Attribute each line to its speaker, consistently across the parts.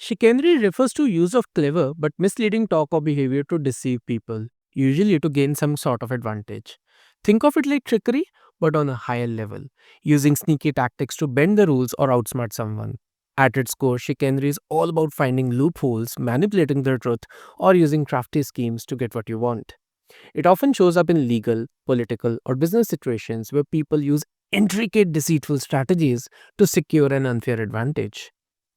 Speaker 1: Chicanery refers to use of clever but misleading talk or behavior to deceive people, usually to gain some sort of advantage. Think of it like trickery, but on a higher level, using sneaky tactics to bend the rules or outsmart someone. At its core, chicanery is all about finding loopholes, manipulating the truth, or using crafty schemes to get what you want. It often shows up in legal, political, or business situations where people use intricate, deceitful strategies to secure an unfair advantage.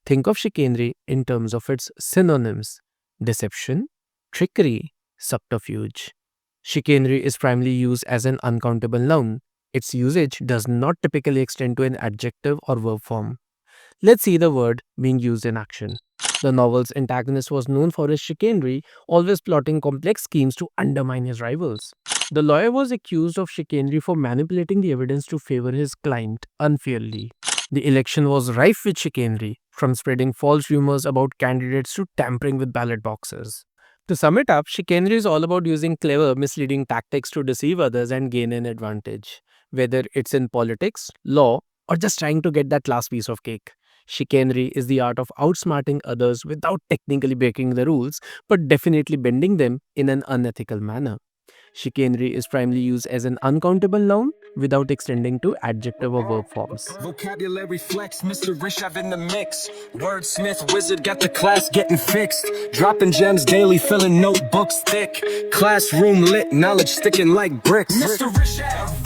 Speaker 1: Think of chicanery in terms of its synonyms: deception, trickery, subterfuge. Chicanery is primarily used as an uncountable noun. Its usage does not typically extend to an adjective or verb form. Let's see the word being used in action. The novel's antagonist was known for his chicanery, always plotting complex schemes to undermine his rivals. The lawyer was accused of chicanery for manipulating the evidence to favor his client unfairly. The election was rife with chicanery, from spreading false rumors about candidates to tampering with ballot boxes. To sum it up, chicanery is all about using clever, misleading tactics to deceive others and gain an advantage. Whether it's in politics, law, or just trying to get that last piece of cake. Chicanery is the art of outsmarting others without technically breaking the rules, but definitely bending them in an unethical manner. Chicanery is primarily used as an uncountable noun without extending to adjective or verb forms.
Speaker 2: Vocabulary flex, Mr. Rishav in the mix. Wordsmith wizard got the class getting fixed. Dropping gems daily, filling notebooks thick. Classroom lit, knowledge sticking like bricks. Mr. Rishav.